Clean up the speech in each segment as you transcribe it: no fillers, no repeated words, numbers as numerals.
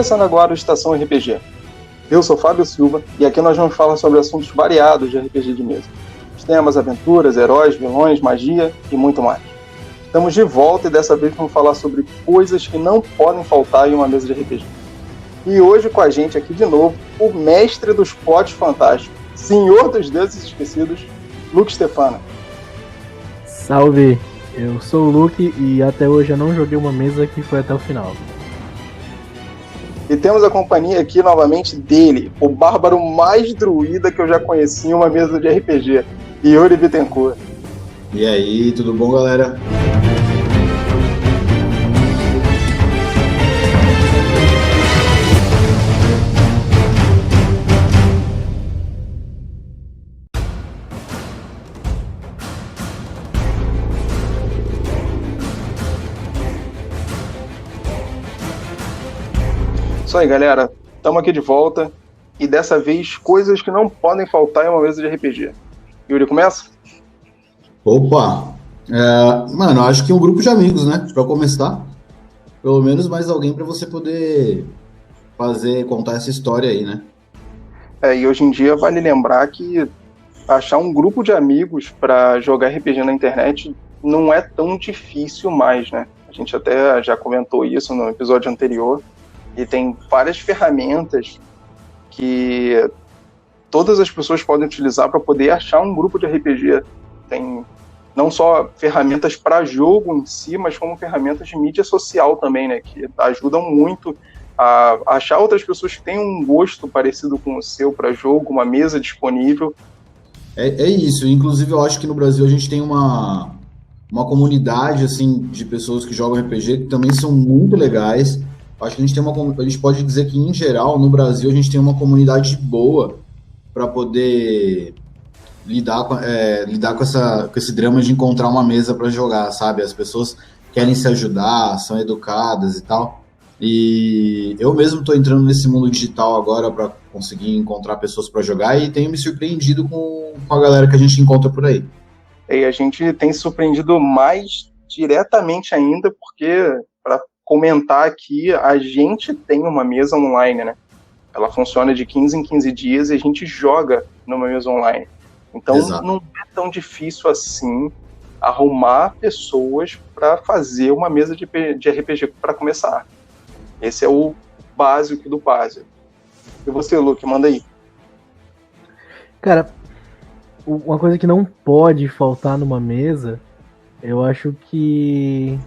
começando agora o Estação RPG. Eu sou Fábio Silva e aqui nós vamos falar sobre assuntos variados de RPG de mesa. Os temas, aventuras, heróis, vilões, magia e muito mais. Estamos de volta e dessa vez vamos falar sobre coisas que não podem faltar em uma mesa de RPG. E hoje com a gente aqui de novo, o mestre dos plots fantásticos, senhor dos deuses esquecidos, Luke Stefano. Salve! Eu sou o Luke e até hoje eu não joguei uma mesa que foi até o final. E temos a companhia aqui novamente dele, o bárbaro mais druida que eu já conheci em uma mesa de RPG, Yuri Bittencourt. E aí, tudo bom, galera? Isso aí, galera. Estamos aqui de volta. E dessa vez, coisas que não podem faltar em uma mesa de RPG. Yuri, começa? Opa! Mano, acho que um grupo de amigos, né? Pra começar. Pelo menos mais alguém pra você poder contar essa história aí, né? E hoje em dia vale lembrar que achar um grupo de amigos pra jogar RPG na internet não é tão difícil mais, né? A gente até já comentou isso no episódio anterior. E tem várias ferramentas que todas as pessoas podem utilizar para poder achar um grupo de RPG. Tem não só ferramentas para jogo em si, mas como ferramentas de mídia social também, né? Que ajudam muito a achar outras pessoas que têm um gosto parecido com o seu para jogo, uma mesa disponível. É isso. Inclusive, eu acho que no Brasil a gente tem uma comunidade assim, de pessoas que jogam RPG que também são muito legais. Acho que a gente pode dizer que, em geral, no Brasil, a gente tem uma comunidade boa para poder lidar com esse drama de encontrar uma mesa para jogar, sabe? As pessoas querem se ajudar, são educadas e tal. E eu mesmo estou entrando nesse mundo digital agora para conseguir encontrar pessoas para jogar e tenho me surpreendido com a galera que a gente encontra por aí. E a gente tem se surpreendido mais diretamente ainda, porque para comentar aqui, a gente tem uma mesa online, né? Ela funciona de 15 em 15 dias e a gente joga numa mesa online. Então, Exato. Não é tão difícil assim arrumar pessoas para fazer uma mesa de RPG para começar. Esse é o básico do básico. E você, Luke, manda aí. Cara, uma coisa que não pode faltar numa mesa, eu acho que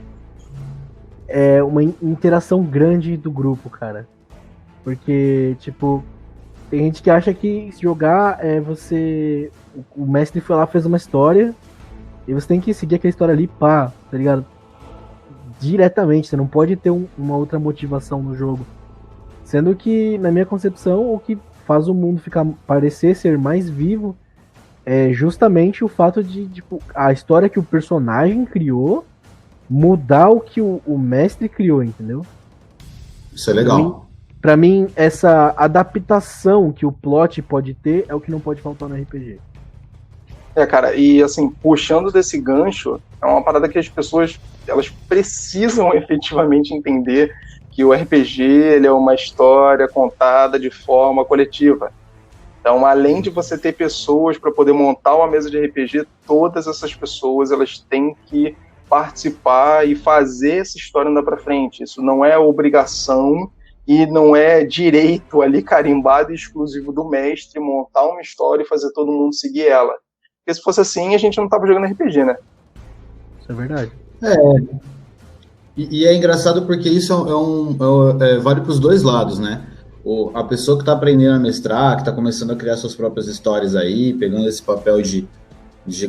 é uma interação grande do grupo, cara. Porque, tipo, tem gente que acha que jogar é você... O mestre foi lá, fez uma história, e você tem que seguir aquela história ali, pá, tá ligado? Diretamente, você não pode ter uma outra motivação no jogo. Sendo que, na minha concepção, o que faz o mundo parecer ser mais vivo é justamente o fato de, tipo, a história que o personagem criou mudar o que o mestre criou, entendeu? Isso é legal. Pra mim, essa adaptação que o plot pode ter é o que não pode faltar no RPG. Cara, e assim, puxando desse gancho, é uma parada que as pessoas, elas precisam efetivamente entender que o RPG, ele é uma história contada de forma coletiva. Então, além de você ter pessoas para poder montar uma mesa de RPG, todas essas pessoas, elas têm que participar e fazer essa história andar para frente. Isso não é obrigação e não é direito ali carimbado e exclusivo do mestre montar uma história e fazer todo mundo seguir ela. Porque se fosse assim, a gente não tava jogando RPG, né? Isso é verdade. E é engraçado porque isso vale para os dois lados, né? A pessoa que está aprendendo a mestrar, que está começando a criar suas próprias histórias aí, pegando esse papel de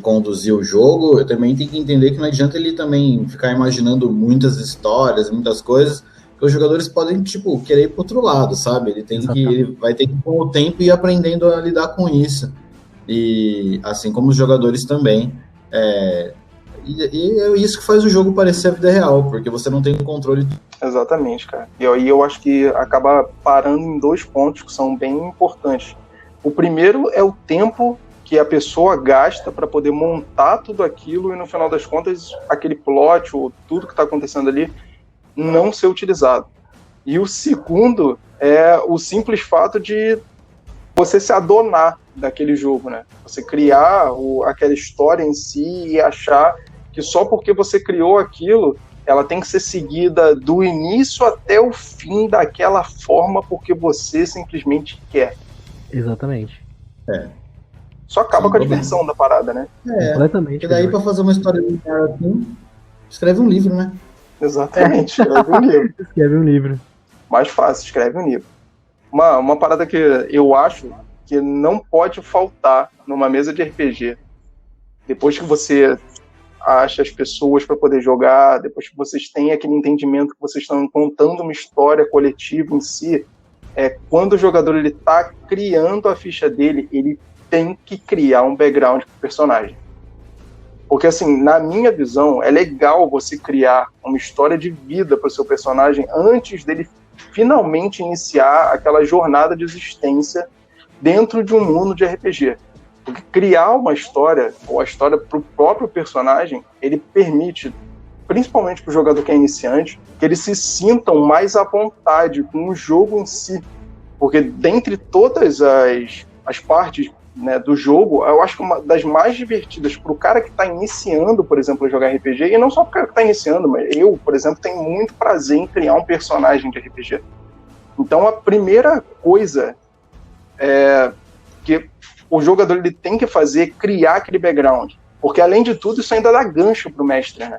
conduzir o jogo, eu também tenho que entender que não adianta ele também ficar imaginando muitas histórias, muitas coisas, porque os jogadores podem, tipo, querer ir pro outro lado, sabe? Ele vai ter que, com o tempo, ir aprendendo a lidar com isso. E assim como os jogadores também. E é isso que faz o jogo parecer a vida real, porque você não tem controle. Exatamente, cara. E aí eu acho que acaba parando em dois pontos que são bem importantes. O primeiro é o tempo que a pessoa gasta para poder montar tudo aquilo e no final das contas aquele plot ou tudo que está acontecendo ali não ser utilizado. E o segundo é o simples fato de você se adonar daquele jogo, né? Você criar aquela história em si e achar que só porque você criou aquilo, ela tem que ser seguida do início até o fim daquela forma porque você simplesmente quer. Exatamente. Só acaba Sim, com a diversão da parada, né? Completamente. E daí pra fazer uma história assim, escreve um livro, né? Exatamente, escreve um livro. Escreve um livro. Mais fácil, escreve um livro. Uma parada que eu acho que não pode faltar numa mesa de RPG, depois que você acha as pessoas para poder jogar, depois que vocês têm aquele entendimento que vocês estão contando uma história coletiva em si, é quando o jogador ele tá criando a ficha dele, ele tem que criar um background pro personagem. Porque, assim, na minha visão, é legal você criar uma história de vida para o seu personagem antes dele finalmente iniciar aquela jornada de existência dentro de um mundo de RPG. Porque criar uma história, ou a história para o próprio personagem, ele permite, principalmente para o jogador que é iniciante, que eles se sintam mais à vontade com o jogo em si. Porque dentre todas as partes, né, do jogo, eu acho que uma das mais divertidas para o cara que está iniciando, por exemplo, a jogar RPG, e não só para o cara que está iniciando, mas eu, por exemplo, tenho muito prazer em criar um personagem de RPG. Então a primeira coisa que o jogador ele tem que fazer é criar aquele background. Porque além de tudo, isso ainda dá gancho pro mestre, né?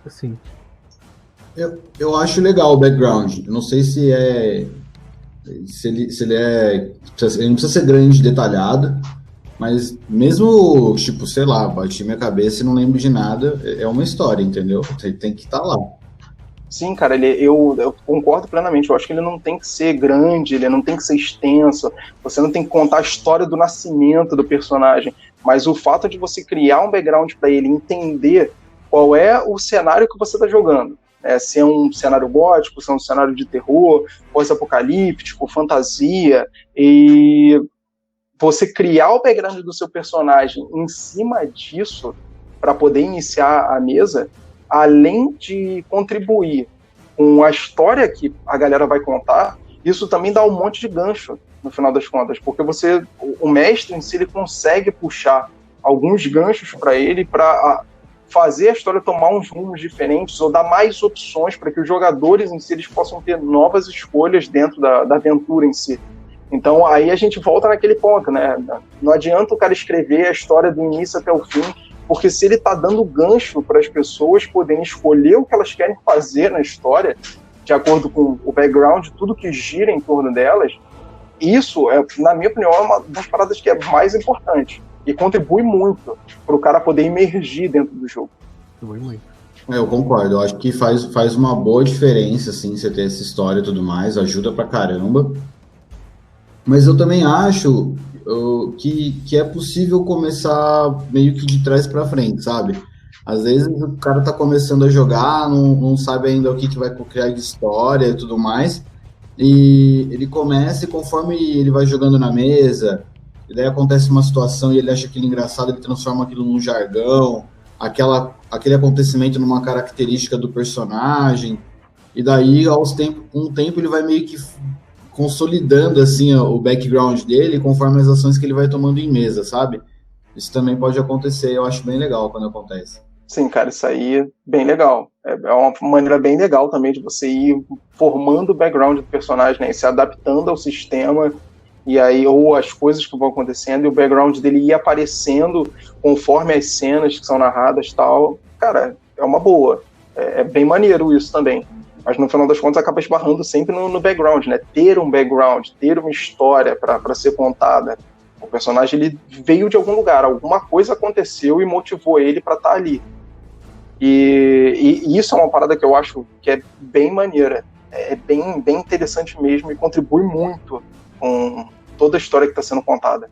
Assim. Eu acho legal o background. Eu não sei se é. Se ele é. Ele não precisa ser grande e detalhado, mas mesmo, tipo, sei lá, bati minha cabeça e não lembro de nada, é uma história, entendeu? Tem que estar lá. Sim, cara, eu concordo plenamente. Eu acho que ele não tem que ser grande, ele não tem que ser extenso, você não tem que contar a história do nascimento do personagem, mas o fato de você criar um background para ele entender qual é o cenário que você está jogando. Se é um cenário gótico, se é um cenário de terror, pós-apocalíptico, fantasia, e você criar o background do seu personagem em cima disso para poder iniciar a mesa, além de contribuir com a história que a galera vai contar, isso também dá um monte de gancho no final das contas, porque o mestre em si ele consegue puxar alguns ganchos para ele para fazer a história tomar uns rumos diferentes ou dar mais opções para que os jogadores em si eles possam ter novas escolhas dentro da aventura em si. Então aí a gente volta naquele ponto, né? Não adianta o cara escrever a história do início até o fim, porque se ele está dando gancho para as pessoas poderem escolher o que elas querem fazer na história, de acordo com o background, tudo que gira em torno delas, isso, na minha opinião, é uma das paradas que é mais importante e contribui muito para o cara poder emergir dentro do jogo. Contribui muito. Eu concordo, eu acho que faz uma boa diferença, assim, você ter essa história e tudo mais, ajuda pra caramba. Mas eu também acho que é possível começar meio que de trás para frente, sabe? Às vezes o cara tá começando a jogar, não sabe ainda o que vai criar de história e tudo mais, e ele começa e conforme ele vai jogando na mesa, e daí acontece uma situação e ele acha aquilo engraçado, ele transforma aquilo num jargão, aquele acontecimento numa característica do personagem, e daí com o tempo ele vai meio que consolidando assim o background dele conforme as ações que ele vai tomando em mesa, sabe? Isso também pode acontecer, eu acho bem legal quando acontece. Sim, cara, isso aí é bem legal. É uma maneira bem legal também de você ir formando o background do personagem, né? E se adaptando ao sistema, e aí, ou as coisas que vão acontecendo, e o background dele ir aparecendo conforme as cenas que são narradas e tal. Cara, é uma boa. É bem maneiro isso também. Mas no final das contas acaba esbarrando sempre no background, né? Ter um background, ter uma história para ser contada. O personagem ele veio de algum lugar, alguma coisa aconteceu e motivou ele para estar ali. E isso é uma parada que eu acho que é bem maneira. É bem interessante mesmo e contribui muito com toda a história que está sendo contada.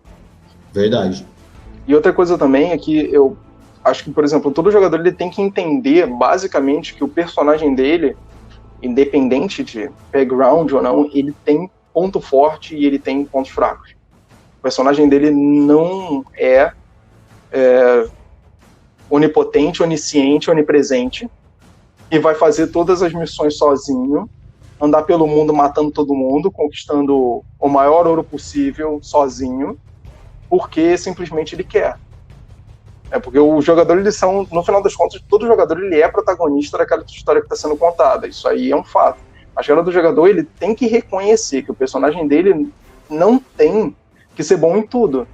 Verdade. E outra coisa também é que eu acho que, por exemplo, todo jogador ele tem que entender basicamente que o personagem dele, independente de background ou não, ele tem ponto forte e ele tem pontos fracos. O personagem dele não é onipotente, onisciente, onipresente e vai fazer todas as missões sozinho, andar pelo mundo matando todo mundo, conquistando o maior ouro possível sozinho, porque simplesmente ele quer. Porque o jogador, eles são, no final das contas, todo jogador ele é protagonista daquela história que está sendo contada. Isso aí é um fato. A chegada do jogador, ele tem que reconhecer que o personagem dele não tem que ser bom em tudo.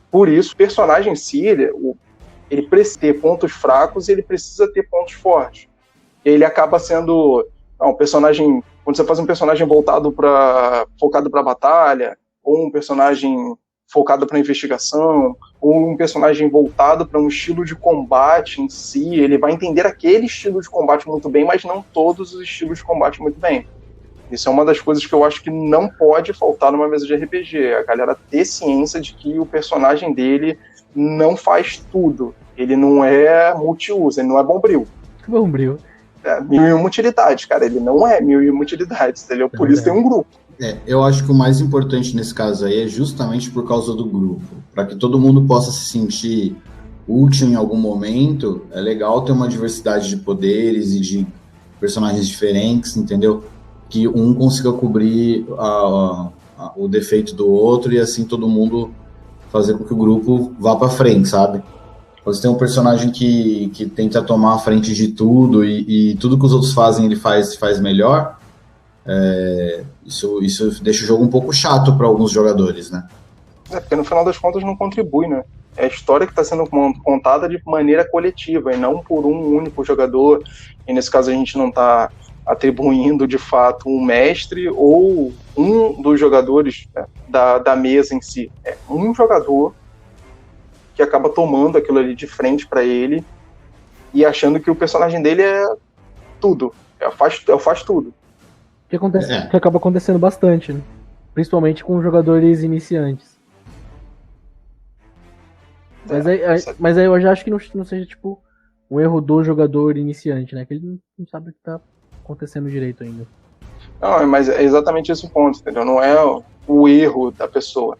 Por isso, o personagem em si, ele precisa ter pontos fracos e ele precisa ter pontos fortes. E ele acaba sendo um personagem... Quando você faz um personagem focado para batalha, ou um personagem focado para investigação, ou um personagem voltado para um estilo de combate em si, ele vai entender aquele estilo de combate muito bem, mas não todos os estilos de combate muito bem. Isso é uma das coisas que eu acho que não pode faltar numa mesa de RPG, a galera ter ciência de que o personagem dele não faz tudo. Ele não é multiuso, ele não é bombril. Bombril. É, 1001 utilidades, cara, ele não é 1001 utilidades, entendeu? Por isso tem um grupo. Eu acho que o mais importante nesse caso aí é justamente por causa do grupo. Para que todo mundo possa se sentir útil em algum momento, é legal ter uma diversidade de poderes e de personagens diferentes, entendeu? Que um consiga cobrir o defeito do outro e assim todo mundo fazer com que o grupo vá para frente, sabe? Você tem um personagem que tenta tomar a frente de tudo e tudo que os outros fazem ele faz melhor. Isso deixa o jogo um pouco chato para alguns jogadores, né? Porque no final das contas não contribui, né? É a história que está sendo contada de maneira coletiva e não por um único jogador. E nesse caso a gente não está atribuindo de fato um mestre ou um dos jogadores, né, da mesa em si. É um jogador que acaba tomando aquilo ali de frente para ele e achando que o personagem dele é tudo. Faz tudo. Que acaba acontecendo bastante, né? Principalmente com jogadores iniciantes. Mas aí eu já acho que não seja tipo um erro do jogador iniciante, né? Que ele não sabe o que tá acontecendo direito ainda. Não, mas é exatamente esse o ponto, entendeu? Não é o erro da pessoa.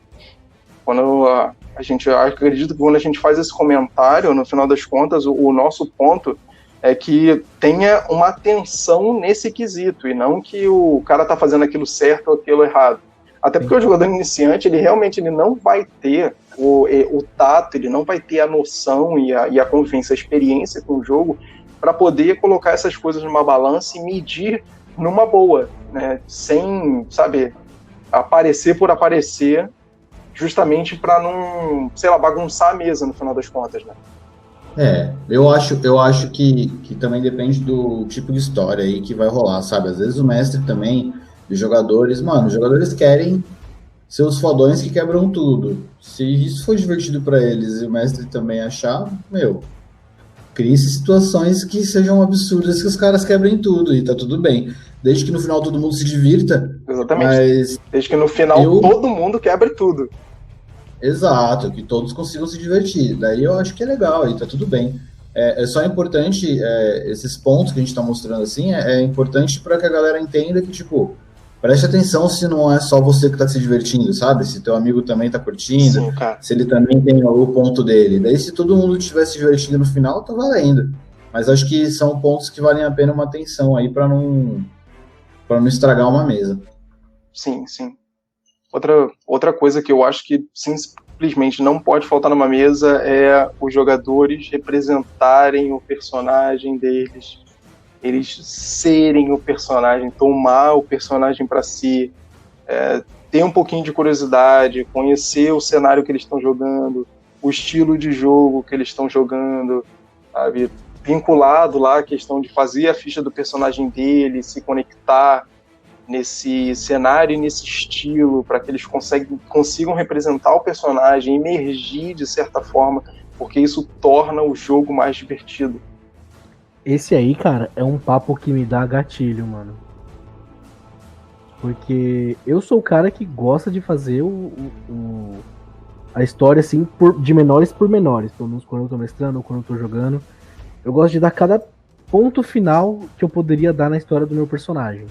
Quando eu acredito que quando a gente faz esse comentário, no final das contas, o nosso ponto é que tenha uma atenção nesse quesito, e não que o cara tá fazendo aquilo certo ou aquilo errado. Até porque o jogador iniciante, ele realmente não vai ter o tato, ele não vai ter a noção e a convivência, a experiência com o jogo, para poder colocar essas coisas numa balança e medir numa boa, né? Sem, sabe, aparecer por aparecer, justamente para não, sei lá, bagunçar a mesa no final das contas, né? Eu acho que também depende do tipo de história aí que vai rolar, sabe? Às vezes o mestre também, os jogadores querem ser os fodões que quebram tudo. Se isso for divertido para eles e o mestre também achar, crie-se situações que sejam absurdas, que os caras quebrem tudo e tá tudo bem. Desde que no final todo mundo se divirta. Exatamente. Mas desde que no final todo mundo quebre tudo. Exato, que todos consigam se divertir. Daí eu acho que é legal e tá tudo bem. É só importante, esses pontos que a gente tá mostrando assim, é importante para que a galera entenda que, tipo, preste atenção se não é só você que tá se divertindo, sabe? Se teu amigo também tá curtindo, sim, se ele também tem o ponto dele. Daí se todo mundo estiver se divertindo no final, tá valendo. Mas acho que são pontos que valem a pena uma atenção aí para não estragar uma mesa. Sim, sim. Outra coisa que eu acho que simplesmente não pode faltar numa mesa é os jogadores representarem o personagem deles, eles serem o personagem, tomar o personagem para si, ter um pouquinho de curiosidade, conhecer o cenário que eles estão jogando, o estilo de jogo que eles estão jogando, sabe? Vinculado lá a questão de fazer a ficha do personagem dele, se conectar nesse cenário e nesse estilo, para que eles consigam representar o personagem, emergir de certa forma, porque isso torna o jogo mais divertido. Esse aí, cara, é um papo que me dá gatilho, mano. Porque eu sou o cara que gosta de fazer a história assim, de menores por menores. Pelo menos quando eu tô mestrando ou quando eu tô jogando. Eu gosto de dar cada ponto final que eu poderia dar na história do meu personagem.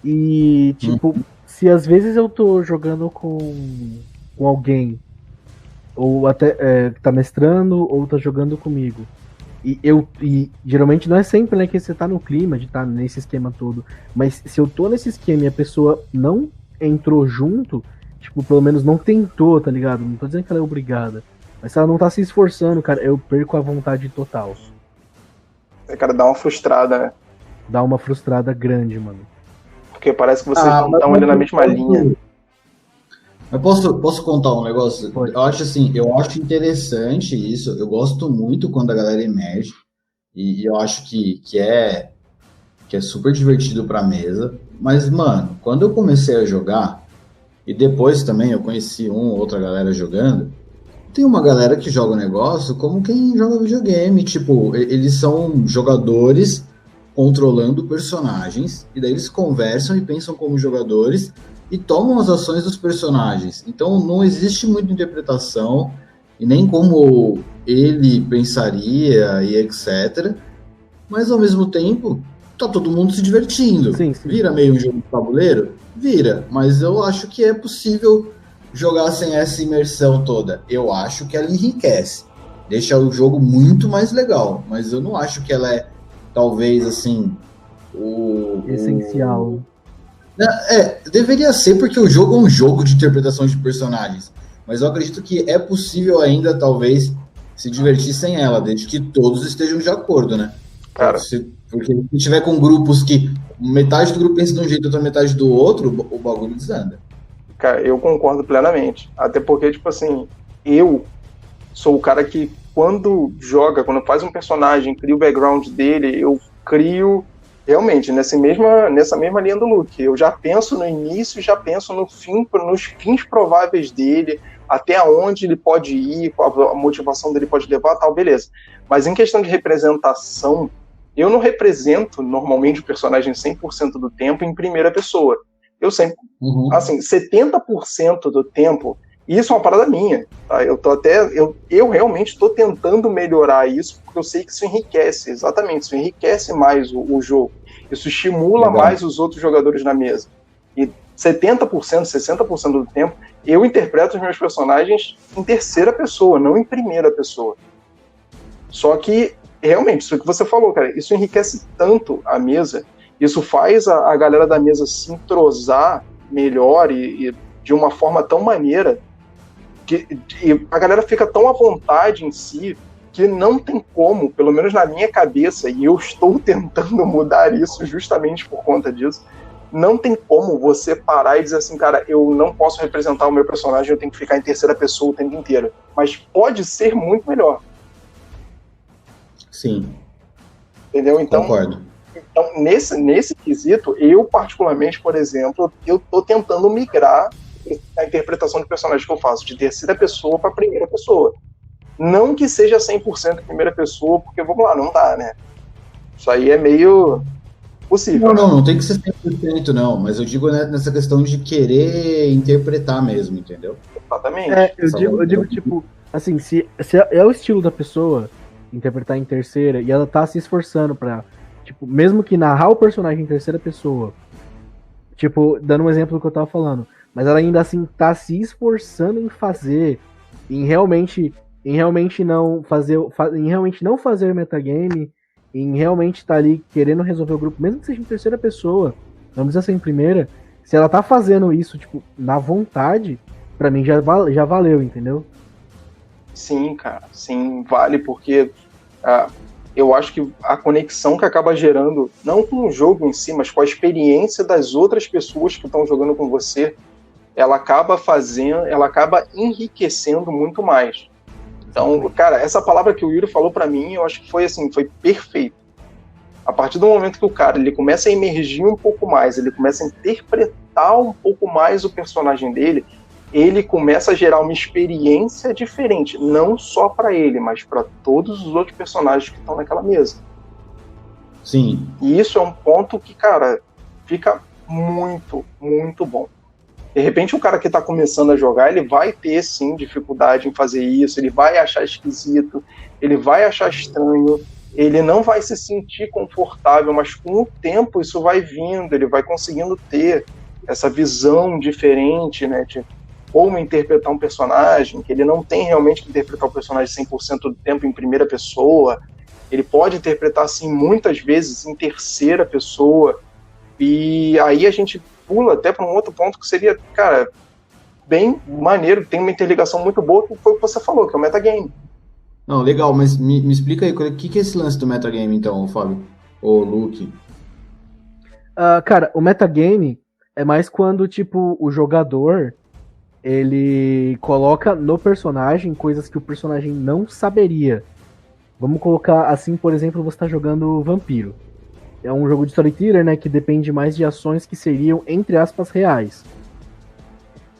E, tipo, se às vezes eu tô jogando com alguém, ou até tá mestrando, ou tá jogando comigo, E geralmente não é sempre, né, que você tá no clima de estar nesse esquema todo. Mas se eu tô nesse esquema e a pessoa não entrou junto, tipo, pelo menos não tentou, tá ligado? Não tô dizendo que ela é obrigada. Mas se ela não tá se esforçando, cara, eu perco a vontade total. Cara, dá uma frustrada, né? Dá uma frustrada grande, mano. Porque parece que vocês não estão ali na mesma linha. Eu posso contar um negócio? Pode. Eu acho interessante isso. Eu gosto muito quando a galera emerge. E eu acho que é super divertido pra mesa. Mas, mano, quando eu comecei a jogar, e depois também eu conheci outra galera jogando, tem uma galera que joga o negócio como quem joga videogame. Tipo, eles são jogadores controlando personagens, e daí eles conversam e pensam como jogadores e tomam as ações dos personagens. Então não existe muita interpretação e nem como ele pensaria e etc. Mas ao mesmo tempo tá todo mundo se divertindo. Sim, sim. Vira meio um jogo de tabuleiro? Vira, mas eu acho que é possível jogar sem essa imersão toda. Eu acho que ela enriquece, deixa o jogo muito mais legal, mas eu não acho que ela é, talvez, assim, essencial. Deveria ser, porque o jogo é um jogo de interpretação de personagens, mas eu acredito que é possível ainda, talvez, se divertir sem ela, desde que todos estejam de acordo, né? Cara, Porque se tiver com grupos que metade do grupo pensa de um jeito e outra metade do outro, o bagulho desanda. cara, eu concordo plenamente. Até porque, tipo assim, eu sou o cara que quando faz um personagem, cria o background dele, eu crio realmente nessa mesma linha do Luke. Eu já penso no início, já penso no fim, nos fins prováveis dele, até onde ele pode ir, qual a motivação dele pode levar, tal, beleza. Mas em questão de representação, eu não represento normalmente o personagem 100% do tempo em primeira pessoa. Eu sempre, assim, 70% do tempo, e isso é uma parada minha, tá? Eu realmente estou tentando melhorar isso, porque eu sei que isso enriquece, exatamente, isso enriquece mais o jogo. Isso estimula mais os outros jogadores na mesa. E 70%, 60% do tempo, eu interpreto os meus personagens em terceira pessoa, não em primeira pessoa. Só que, realmente, isso que você falou, cara, isso enriquece tanto a mesa, isso faz a galera da mesa se entrosar melhor e de uma forma tão maneira que a galera fica tão à vontade em si que não tem como, pelo menos na minha cabeça, e eu estou tentando mudar isso justamente por conta disso, não tem como você parar e dizer assim, cara, eu não posso representar o meu personagem, eu tenho que ficar em terceira pessoa o tempo inteiro. Mas pode ser muito melhor. Sim. Entendeu? Então, concordo. Então, nesse quesito, eu particularmente, por exemplo, eu tô tentando migrar a interpretação de personagem que eu faço de terceira pessoa para primeira pessoa. Não que seja 100% primeira pessoa, porque, vamos lá, não dá, né? Isso aí é meio possível. Não tem que ser 100% não, mas eu digo nessa questão de querer interpretar mesmo, entendeu? Exatamente. Eu digo tipo, assim, se é o estilo da pessoa interpretar em terceira e ela tá se esforçando pra, tipo, mesmo que narrar o personagem em terceira pessoa, tipo, dando um exemplo do que eu tava falando, mas ela ainda assim tá se esforçando em fazer, em realmente não fazer metagame, em realmente estar ali querendo resolver o grupo, mesmo que seja em terceira pessoa, não precisa ser em primeira, se ela tá fazendo isso, tipo, na vontade, pra mim já valeu, entendeu? Sim, cara, sim, vale, porque eu acho que a conexão que acaba gerando, não com o jogo em si, mas com a experiência das outras pessoas que estão jogando com você, ela acaba enriquecendo muito mais. Então, cara, essa palavra que o Yuri falou pra mim, eu acho que foi assim, foi perfeito. A partir do momento que o cara ele começa a emergir um pouco mais, ele começa a interpretar um pouco mais o personagem dele, ele começa a gerar uma experiência diferente, não só para ele, mas para todos os outros personagens que estão naquela mesa. Sim. E isso é um ponto que, cara, fica muito, muito bom. De repente, o cara que está começando a jogar, ele vai ter, sim, dificuldade em fazer isso, ele vai achar esquisito, ele vai achar estranho, ele não vai se sentir confortável, mas com o tempo isso vai vindo, ele vai conseguindo ter essa visão diferente, né, de como interpretar um personagem, que ele não tem realmente que interpretar o personagem 100% do tempo em primeira pessoa. ele pode interpretar, assim, muitas vezes em terceira pessoa, e aí a gente pula até para um outro ponto que seria, cara, bem maneiro, tem uma interligação muito boa, que foi o que você falou, que é o metagame. Não, legal, mas me explica aí, o que é esse lance do metagame, então, Fábio? Ou Luke? Cara, o metagame é mais quando, tipo, o jogador ele coloca no personagem coisas que o personagem não saberia. Vamos colocar assim, por exemplo, você está jogando Vampiro. É um jogo de storyteller, né, que depende mais de ações que seriam, entre aspas, reais.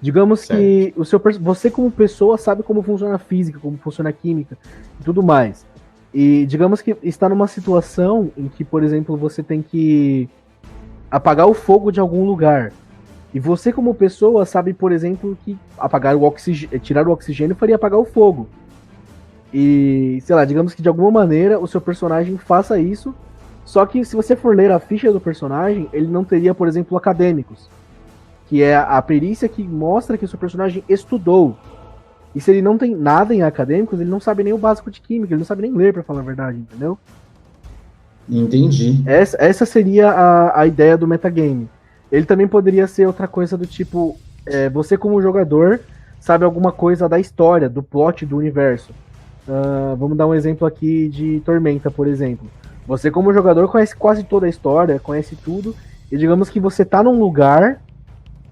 Digamos Certo. que você como pessoa sabe como funciona a física, como funciona a química e tudo mais. E digamos que está numa situação em que, por exemplo, você tem que apagar o fogo de algum lugar. E você como pessoa sabe, por exemplo, que tirar o oxigênio faria apagar o fogo. E, sei lá, digamos que de alguma maneira o seu personagem faça isso. Só que se você for ler a ficha do personagem, ele não teria, por exemplo, acadêmicos. Que é a perícia que mostra que o seu personagem estudou. E se ele não tem nada em acadêmicos, ele não sabe nem o básico de química, ele não sabe nem ler, pra falar a verdade, entendeu? Entendi. Essa seria a ideia do metagame. Ele também poderia ser outra coisa do tipo, você como jogador sabe alguma coisa da história, do plot do universo. Vamos dar um exemplo aqui de Tormenta, por exemplo. Você como jogador conhece quase toda a história, conhece tudo, e digamos que você tá num lugar,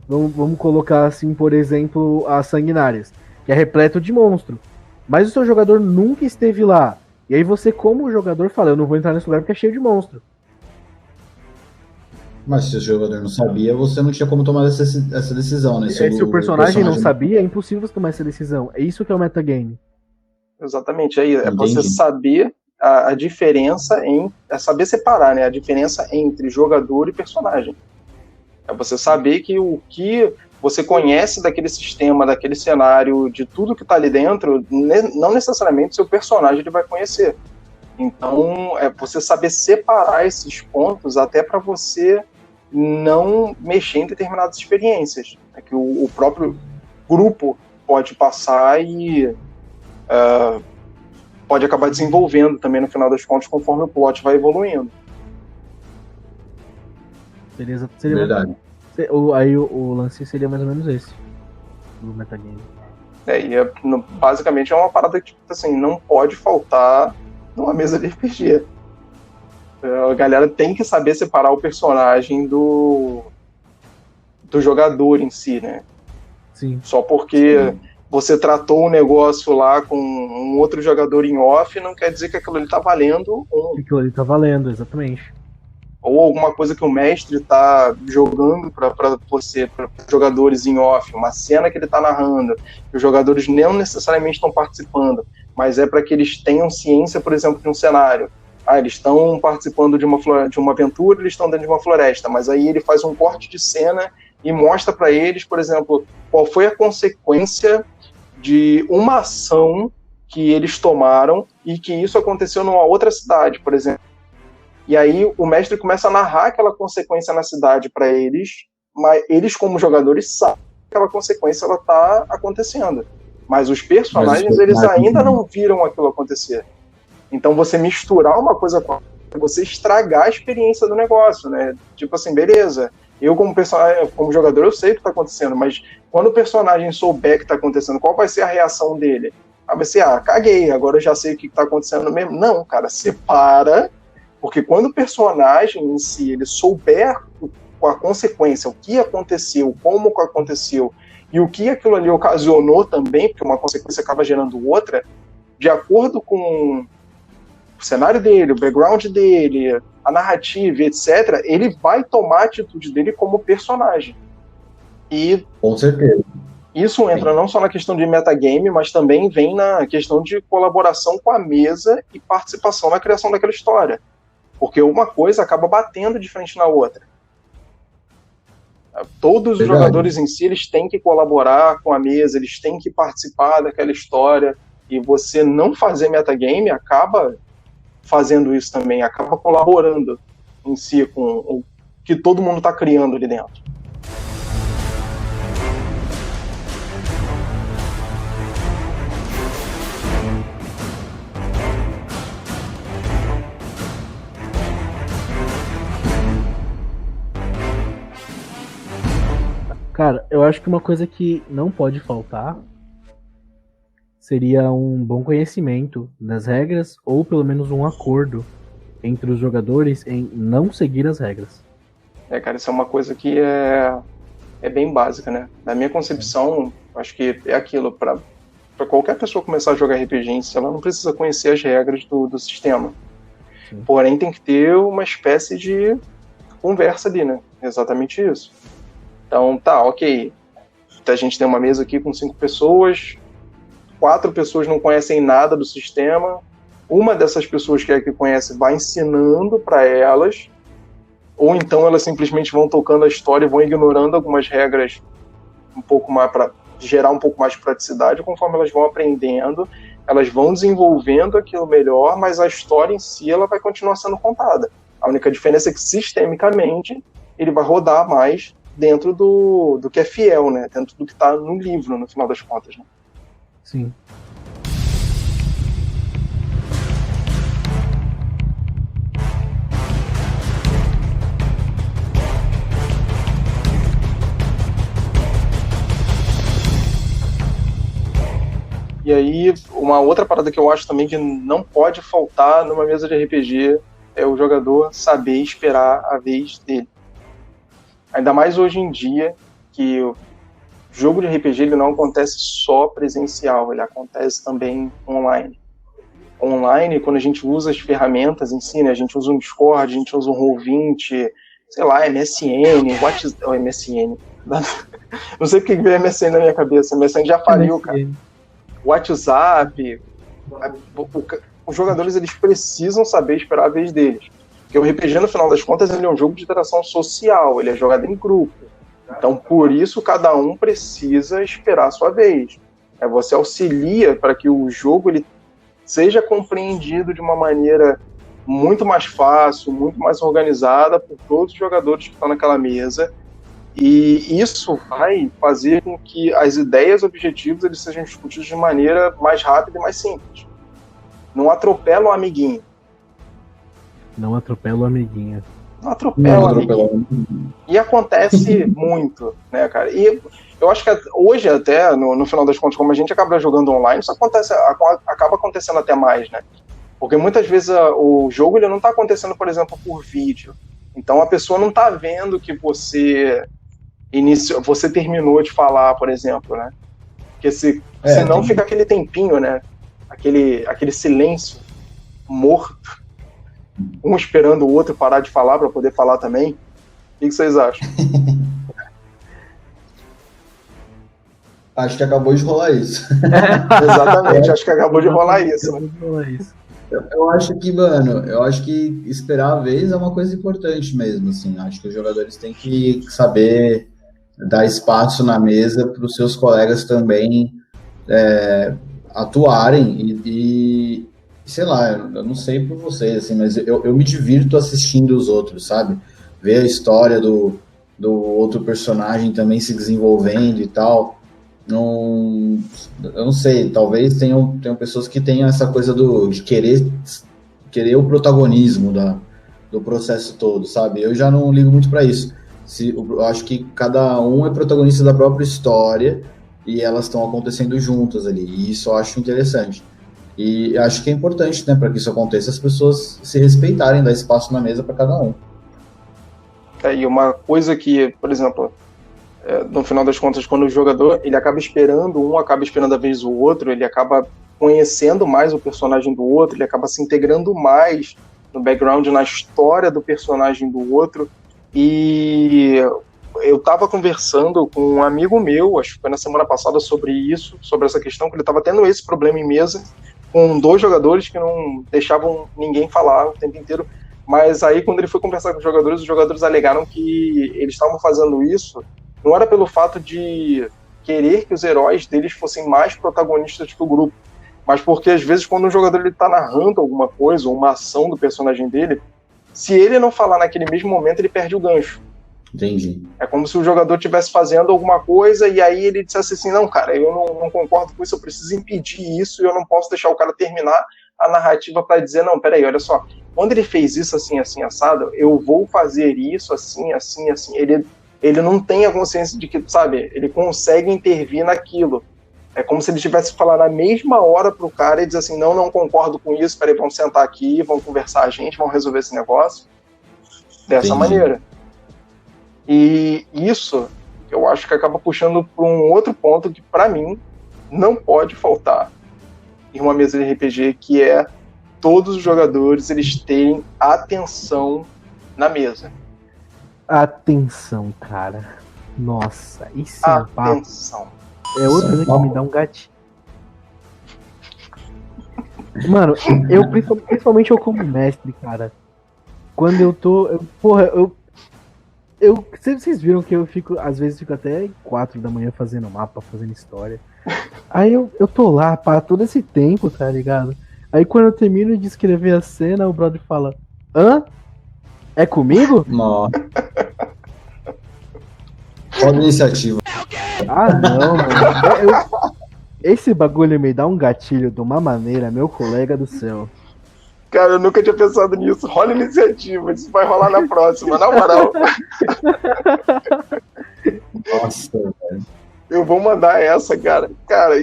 vamos colocar assim, por exemplo, as Sanguinárias, que é repleto de monstro. Mas o seu jogador nunca esteve lá. E aí você como jogador fala, eu não vou entrar nesse lugar porque é cheio de monstro. Mas se o jogador não sabia, você não tinha como tomar essa decisão, né? Se o personagem não sabia, é impossível você tomar essa decisão. É isso que é o metagame. Exatamente, é Entendi. você saber a diferença é saber separar, né, a diferença entre jogador e personagem. É você saber que o que você conhece daquele sistema, daquele cenário, de tudo que está ali dentro, não necessariamente o seu personagem ele vai conhecer. Então, é você saber separar esses pontos até para você não mexer em determinadas experiências, né, que o próprio grupo pode passar e pode acabar desenvolvendo também no final das contas conforme o plot vai evoluindo. Seria Verdade. Aí o lance seria mais ou menos esse, do metagame. Basicamente é uma parada que, assim, não pode faltar numa mesa de RPG. A galera tem que saber separar o personagem do jogador em si, né? Sim. Só porque você tratou um negócio lá com um outro jogador em off, não quer dizer que aquilo ali tá valendo. Aquilo ali tá valendo, exatamente. Ou alguma coisa que o mestre tá jogando para você, para jogadores em off, uma cena que ele tá narrando, que os jogadores não necessariamente estão participando, mas é para que eles tenham ciência, por exemplo, de um cenário. Eles estão participando de uma aventura, eles estão dentro de uma floresta, mas aí ele faz um corte de cena e mostra para eles, por exemplo, qual foi a consequência de uma ação que eles tomaram e que isso aconteceu numa outra cidade, por exemplo. E aí o mestre começa a narrar aquela consequência na cidade para eles, mas eles como jogadores sabem que aquela consequência ela está acontecendo. Mas os personagens eles ainda não viram aquilo acontecer. Então você misturar uma coisa com a outra, você estragar a experiência do negócio, né? Tipo assim, beleza, eu como jogador eu sei o que está acontecendo, mas quando o personagem souber o que está acontecendo, qual vai ser a reação dele? Vai ser, caguei, agora eu já sei o que está acontecendo mesmo. Não, cara, separa. Porque quando o personagem em si ele souber a consequência, o que aconteceu, como aconteceu e o que aquilo ali ocasionou também, porque uma consequência acaba gerando outra, de acordo com o cenário dele, o background dele, a narrativa, etc., ele vai tomar a atitude dele como personagem. E com certeza. Isso entra não só na questão de metagame, mas também vem na questão de colaboração com a mesa e participação na criação daquela história. Porque uma coisa acaba batendo de frente na outra. Todos os jogadores em si, eles têm que colaborar com a mesa, eles têm que participar daquela história, e você não fazer metagame acaba fazendo isso também, acaba colaborando em si com o que todo mundo está criando ali dentro. Cara, eu acho que uma coisa que não pode faltar seria um bom conhecimento das regras, ou pelo menos um acordo entre os jogadores em não seguir as regras. Cara, isso é uma coisa que é bem básica, né? Na minha concepção, acho que é aquilo, para qualquer pessoa começar a jogar RPG em si, ela não precisa conhecer as regras do sistema. Sim. Porém, tem que ter uma espécie de conversa ali, né? Exatamente isso. Então, tá, ok. A gente tem uma mesa aqui com 5 pessoas, 4 pessoas não conhecem nada do sistema, uma dessas pessoas que conhece vai ensinando para elas, ou então elas simplesmente vão tocando a história e vão ignorando algumas regras um pouco mais para gerar um pouco mais de praticidade. Conforme elas vão aprendendo, elas vão desenvolvendo aquilo melhor, mas a história em si ela vai continuar sendo contada. A única diferença é que sistemicamente ele vai rodar mais dentro do que é fiel, né? Dentro do que está no livro, no final das contas, né? Sim. E aí, uma outra parada que eu acho também que não pode faltar numa mesa de RPG é o jogador saber esperar a vez dele. Ainda mais hoje em dia, que o jogo de RPG ele não acontece só presencial, ele acontece também online. Online, quando a gente usa as ferramentas em si, né, a gente usa um Discord, a gente usa um Roll20, sei lá, MSN, WhatsApp, MSN. Não sei porque veio MSN na minha cabeça, MSN já faliu, cara. WhatsApp, os jogadores eles precisam saber esperar a vez deles. Porque o RPG, no final das contas, ele é um jogo de interação social, ele é jogado em grupo. Então, por isso, cada um precisa esperar a sua vez. Você auxilia para que o jogo ele seja compreendido de uma maneira muito mais fácil, muito mais organizada por todos os jogadores que estão naquela mesa. E isso vai fazer com que as ideias objetivos eles sejam discutidos de maneira mais rápida e mais simples. Não atropela o amiguinho. Não atropela o amiguinho. Não atropela o amiguinho. E acontece muito, né, cara? E eu acho que hoje até, no final das contas, como a gente acaba jogando online, isso acaba acontecendo até mais, né? Porque muitas vezes o jogo ele não está acontecendo, por exemplo, por vídeo. Então a pessoa não está vendo que você terminou de falar, por exemplo, né? Porque senão fica aquele tempinho, né? Aquele silêncio morto, um esperando o outro parar de falar para poder falar também. O que vocês acham? Acho que acabou de rolar isso. Exatamente, acho que acabou de rolar isso. Eu acho que, mano, esperar a vez é uma coisa importante mesmo, assim. Acho que os jogadores têm que saber dar espaço na mesa para os seus colegas também atuarem e, sei lá, eu não sei por vocês, assim, mas eu me divirto assistindo os outros, sabe? Ver a história do outro personagem também se desenvolvendo e tal. Eu não sei, talvez tenham pessoas que tenham essa coisa de querer o protagonismo do processo todo, sabe? Eu já não ligo muito para isso. Eu acho que cada um é protagonista da própria história e elas estão acontecendo juntas ali, e isso eu acho interessante. E acho que é importante, né, para que isso aconteça, as pessoas se respeitarem, dar espaço na mesa para cada um. E uma coisa que, por exemplo, no final das contas, quando o jogador ele acaba esperando a vez do outro, ele acaba conhecendo mais o personagem do outro, ele acaba se integrando mais no background, na história do personagem do outro. E eu estava conversando com um amigo meu, acho que foi na semana passada, sobre isso, sobre essa questão, que ele estava tendo esse problema em mesa, com 2 jogadores que não deixavam ninguém falar o tempo inteiro. Mas aí, quando ele foi conversar com os jogadores alegaram que eles estavam fazendo isso não era pelo fato de querer que os heróis deles fossem mais protagonistas que o grupo, mas porque às vezes quando um jogador está narrando alguma coisa, ou uma ação do personagem dele, se ele não falar naquele mesmo momento, ele perde o gancho. Entendi. É como se o jogador estivesse fazendo alguma coisa e aí ele dissesse assim, não, cara, eu não concordo com isso, eu preciso impedir isso e eu não posso deixar o cara terminar a narrativa para dizer, não, peraí, olha só, quando ele fez isso assim, assim, assado, eu vou fazer isso assim, assim, assim. Ele ele não tem a consciência de que, sabe, ele consegue intervir naquilo. É como se ele tivesse que falar na mesma hora pro cara e dizer assim, não concordo com isso, peraí, vamos sentar aqui, vamos conversar a gente, vamos resolver esse negócio. Dessa maneira. E isso, eu acho que acaba puxando para um outro ponto que, para mim, não pode faltar em uma mesa de RPG, que é todos os jogadores eles terem atenção na mesa. Atenção, cara. Nossa, isso é um papo. Atenção. É outra coisa que me dá um gatilho. Mano, principalmente eu como mestre, cara. Quando eu tô. Vocês viram que eu fico, às vezes, fico até 4 da manhã fazendo mapa, fazendo história. Aí eu tô lá, para todo esse tempo, tá ligado? Aí quando eu termino de escrever a cena, o brother fala: hã? É comigo? Nossa. Olha a iniciativa. Ah, não, mano. Esse bagulho me dá um gatilho de uma maneira, meu colega do céu. Cara, eu nunca tinha pensado nisso. Rola iniciativa, isso vai rolar na próxima, na moral. Nossa, velho. Eu vou mandar essa, cara. Cara,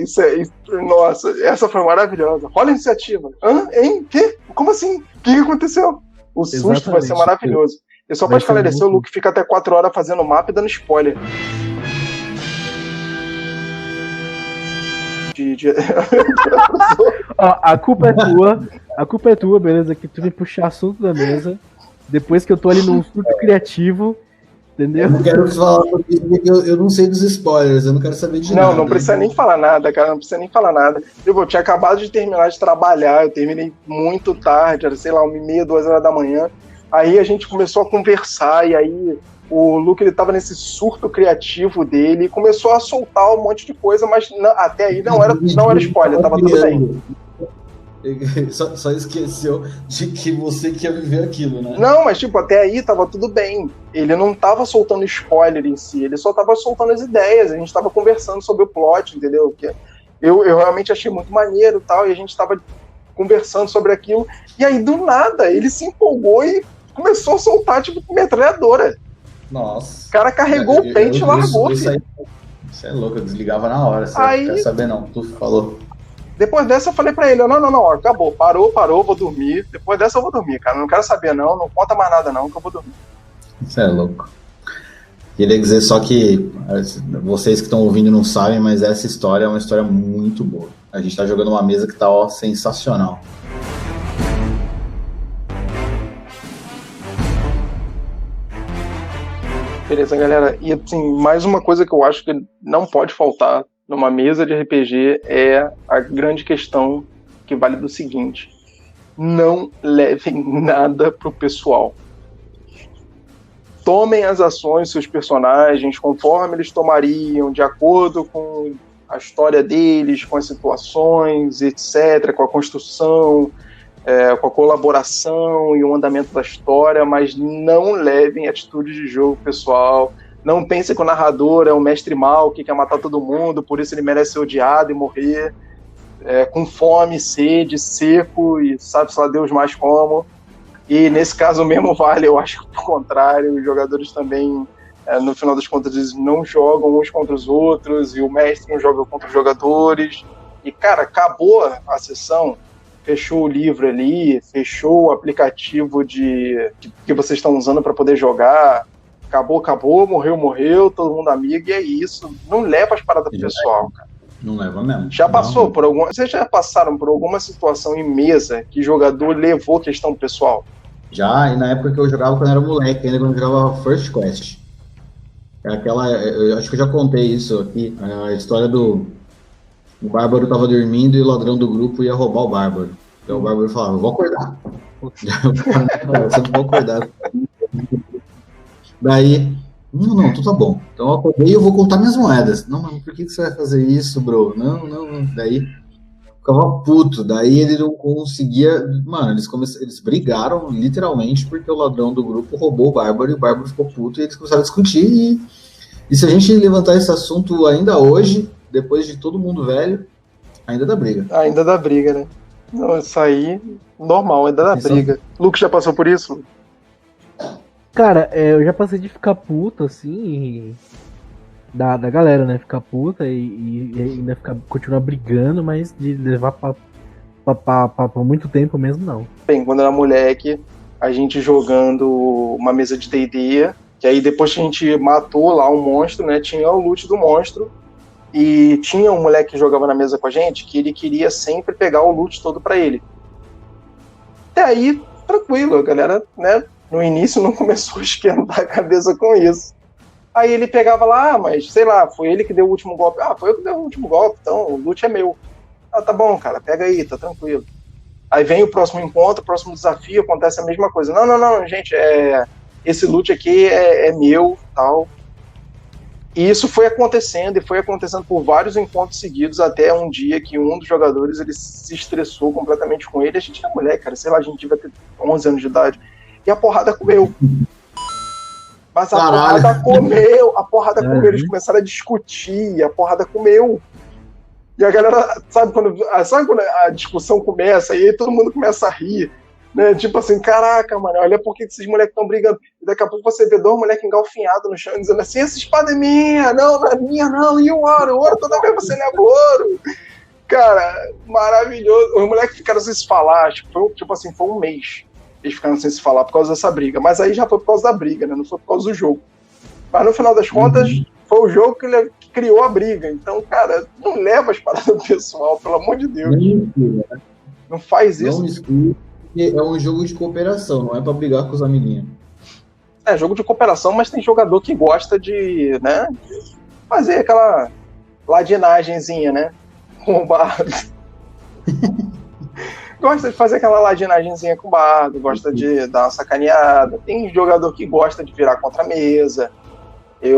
nossa, essa foi maravilhosa. Rola iniciativa. Hã? Hein? Quê? Como assim? O que aconteceu? O susto vai ser Exatamente. maravilhoso. Eu só pra esclarecer, o Luke fica até 4 horas fazendo mapa e dando spoiler. Ó, a culpa é tua, beleza? Que tu me puxar assunto da mesa. Depois que eu tô ali num surto criativo, entendeu? Eu não quero falar porque eu não sei dos spoilers, eu não quero saber de nada. Não precisa nem falar nada, cara. Não precisa nem falar nada. Eu tinha acabado de terminar de trabalhar, eu terminei muito tarde, era, sei lá, 1h30, 2 horas da manhã. Aí a gente começou a conversar, e aí o Luke, ele tava nesse surto criativo dele, e começou a soltar um monte de coisa, mas até aí não era spoiler, tava tudo bem. Só esqueceu de que você quer viver aquilo, né? Não, mas tipo, até aí tava tudo bem. Ele não tava soltando spoiler em si, ele só tava soltando as ideias, a gente tava conversando sobre o plot, entendeu? Que eu realmente achei muito maneiro e tal, e a gente tava conversando sobre aquilo, e aí do nada ele se empolgou e começou a soltar, tipo, metralhadora. Nossa. O cara carregou o pente e largou. Isso é louco, eu desligava na hora. Você aí, não quer saber, não. Tu falou. Depois dessa eu falei pra ele, não, acabou, parou, vou dormir. Depois dessa eu vou dormir, cara. Não quero saber, não conta mais nada, não, que eu vou dormir. Isso é louco. Queria dizer só que vocês que estão ouvindo não sabem, mas essa história é uma história muito boa. A gente tá jogando uma mesa que tá, ó, sensacional. Beleza, galera. E assim, mais uma coisa que eu acho que não pode faltar numa mesa de RPG é a grande questão que vale do seguinte: não levem nada pro pessoal. Tomem as ações dos seus personagens conforme eles tomariam, de acordo com a história deles, com as situações, etc., com a construção, com a colaboração e o andamento da história, mas não levem atitude de jogo pessoal. Não pensem que o narrador é um mestre mau que quer matar todo mundo, por isso ele merece ser odiado e morrer, com fome, sede, seco e sabe-se lá Deus mais como. E nesse caso mesmo vale, eu acho que por contrário, os jogadores também, no final das contas, eles não jogam uns contra os outros, e o mestre não joga contra os jogadores. E, cara, acabou a sessão, fechou o livro ali, fechou o aplicativo que vocês estão usando para poder jogar, acabou, morreu, todo mundo amigo, e é isso. Não leva as paradas pro pessoal, cara. Não leva mesmo. Vocês já passaram por alguma situação em mesa que jogador levou questão pessoal? Já, e na época que eu jogava quando era moleque, ainda quando eu jogava First Quest. Eu acho que eu já contei isso aqui, a história do o Bárbaro tava dormindo e o ladrão do grupo ia roubar o Bárbaro. Então o Bárbaro falava, eu vou acordar. Você não vai acordar. Daí, não, então tá bom. Então eu acordei e eu vou contar minhas moedas. Não, mas por que você vai fazer isso, bro? Não. Daí, ficava puto. Daí ele não conseguia... Mano, eles brigaram, literalmente, porque o ladrão do grupo roubou o Bárbaro e o Bárbaro ficou puto e eles começaram a discutir. E se a gente levantar esse assunto ainda hoje, depois de todo mundo velho, ainda dá briga. Ainda dá briga, né? Não, isso aí, normal, ainda dá briga. Lucas já passou por isso? Cara, eu já passei de ficar puto, assim, da galera, né? Ficar puta e ainda continuar brigando, mas de levar pra muito tempo mesmo, não. Bem, quando era moleque, a gente jogando uma mesa de D&D, que aí depois que a gente matou lá um monstro, né? Tinha o loot do monstro, e tinha um moleque que jogava na mesa com a gente, que ele queria sempre pegar o loot todo pra ele. Até aí, tranquilo, a galera, né? No início não começou a esquentar a cabeça com isso. Aí ele pegava lá, mas sei lá, foi ele que deu o último golpe. Ah, foi eu que dei o último golpe, então o loot é meu. Ah, tá bom, cara, pega aí, tá tranquilo. Aí vem o próximo encontro, o próximo desafio, acontece a mesma coisa. Não, gente, esse loot aqui é meu, tal. E isso foi acontecendo, e foi acontecendo por vários encontros seguidos, até um dia que um dos jogadores ele se estressou completamente com ele. A gente é moleque, cara, sei lá, a gente devia ter 11 anos de idade. E a porrada comeu. Mas a porrada comeu, eles começaram a discutir, a porrada comeu. E a galera, sabe quando a discussão começa, e aí todo mundo começa a rir, né? Tipo assim, caraca, mano, olha por que esses moleques estão brigando. E daqui a pouco você vê 2 moleques engalfinhados no chão, dizendo assim, essa espada é minha, não é minha não, e o ouro toda vez você leva ouro. Cara, maravilhoso. Os moleques ficaram sem se falar, foi um mês. Eles ficaram sem se falar por causa dessa briga. Mas aí já foi por causa da briga, né? Não foi por causa do jogo. Mas no final das contas, foi o jogo que criou a briga. Então, cara, não leva as paradas do pessoal, pelo amor de Deus. Não faz isso. É um jogo de cooperação, não é pra brigar com os amiguinhos. É jogo de cooperação, mas tem jogador que gosta de, né, fazer aquela ladinagenzinha, né? Com o bardo. Gosta de fazer aquela ladinagenzinha com o bardo, gosta de dar uma sacaneada. Tem jogador que gosta de virar contra a mesa. Em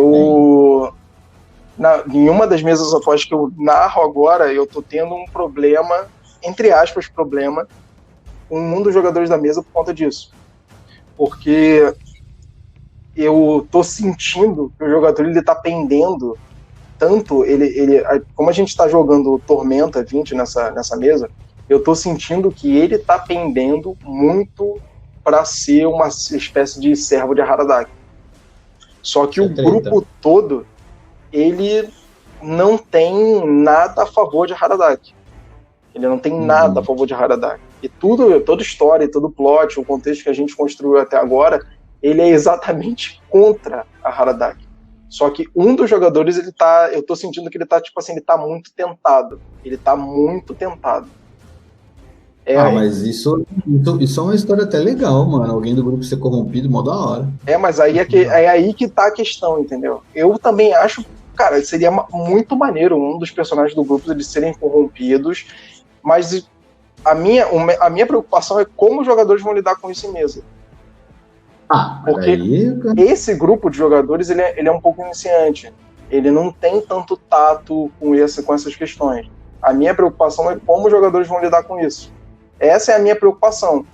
uma das mesas atuais que eu narro agora, eu tô tendo um problema, entre aspas, problema, com um dos jogadores da mesa por conta disso. Porque eu tô sentindo que o jogador ele tá pendendo tanto, como a gente tá jogando Tormenta 20 nessa mesa, eu tô sentindo que ele tá pendendo muito para ser uma espécie de servo de Haradak. Só que o grupo todo, ele não tem nada a favor de Haradak. Ele não tem nada a favor de Haradak. E toda história, todo plot, o contexto que a gente construiu até agora, ele é exatamente contra a Haradak. Só que um dos jogadores, eu tô sentindo que ele tá, tipo assim, ele tá muito tentado. Ele tá muito tentado. Mas isso é uma história até legal, mano. Alguém do grupo ser corrompido, mó da hora. Mas aí é aí que tá a questão, entendeu? Eu também acho, cara, seria muito maneiro um dos personagens do grupo eles serem corrompidos, mas a minha preocupação é como os jogadores vão lidar com isso em mesa. Porque esse grupo de jogadores, ele é um pouco iniciante. Ele não tem tanto tato com essas questões. A minha preocupação é como os jogadores vão lidar com isso. Essa é a minha preocupação.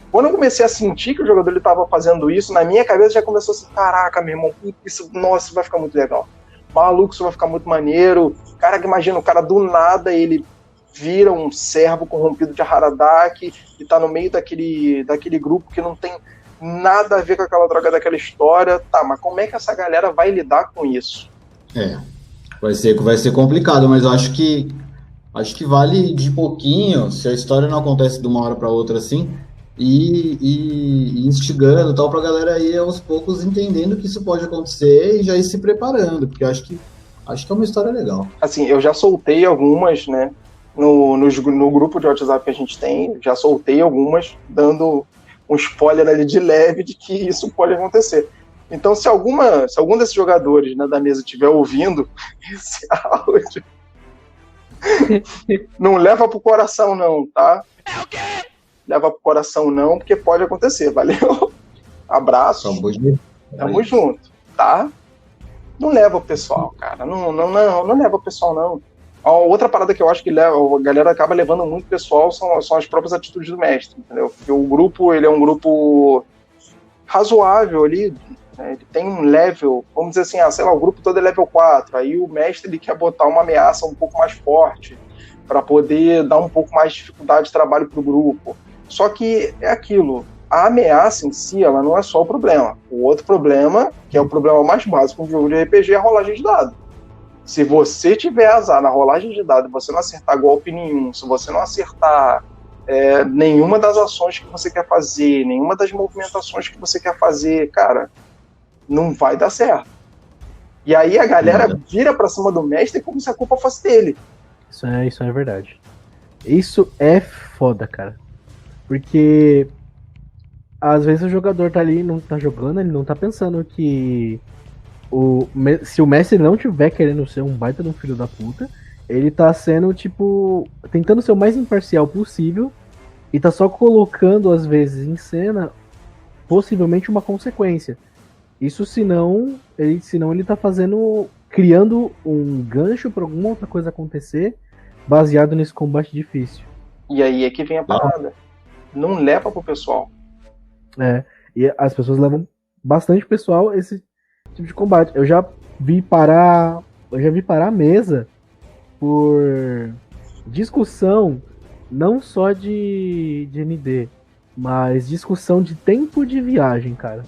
Quando eu comecei a sentir que o jogador estava fazendo isso, na minha cabeça já começou assim, caraca, meu irmão, isso vai ficar muito legal. Maluco, isso vai ficar muito maneiro. Cara, imagina, o cara do nada, ele vira um servo corrompido de Haradak e tá no meio daquele grupo que não tem nada a ver com aquela droga daquela história. Tá, mas como é que essa galera vai lidar com isso? Vai ser complicado, mas eu acho que vale de pouquinho, se a história não acontece de uma hora para outra assim, e instigando tal, pra galera aí aos poucos entendendo que isso pode acontecer e já ir se preparando, porque acho que é uma história legal. Assim, eu já soltei algumas, né, no grupo de WhatsApp que a gente tem, já soltei algumas, dando um spoiler ali de leve de que isso pode acontecer. Então, se algum desses jogadores, né, da mesa estiver ouvindo esse áudio, não leva pro coração não, tá? É o quê? Leva pro coração não, porque pode acontecer, valeu? Abraço. Tamo junto, tá? Não leva o pessoal, cara. Não leva o pessoal, não. A outra parada que eu acho que a galera acaba levando muito pessoal são as próprias atitudes do mestre, entendeu? Porque o grupo, ele é um grupo razoável ali, né? Ele tem um level, vamos dizer assim, sei lá, o grupo todo é level 4, aí o mestre ele quer botar uma ameaça um pouco mais forte para poder dar um pouco mais de dificuldade de trabalho pro grupo. Só que é aquilo, a ameaça em si, ela não é só o problema. O outro problema, que é o problema mais básico do jogo de RPG, é a rolagem de dado. Se você tiver azar na rolagem de dado e você não acertar golpe nenhum, se você não acertar nenhuma das ações que você quer fazer, nenhuma das movimentações que você quer fazer, cara, não vai dar certo. E aí a galera vira pra cima do mestre como se a culpa fosse dele. Isso é verdade. Isso é foda, cara. Porque às vezes o jogador tá ali, não tá jogando, ele não tá pensando que se o mestre não tiver querendo ser um baita de um filho da puta, ele tá sendo, tipo, tentando ser o mais imparcial possível e tá só colocando, às vezes, em cena, possivelmente uma consequência. Isso senão ele tá criando um gancho pra alguma outra coisa acontecer baseado nesse combate difícil. E aí é que vem a parada. Não leva pro pessoal. E as pessoas levam bastante pessoal esse tipo de combate. Eu já vi parar a mesa por discussão não só de ND, mas discussão de tempo de viagem, cara.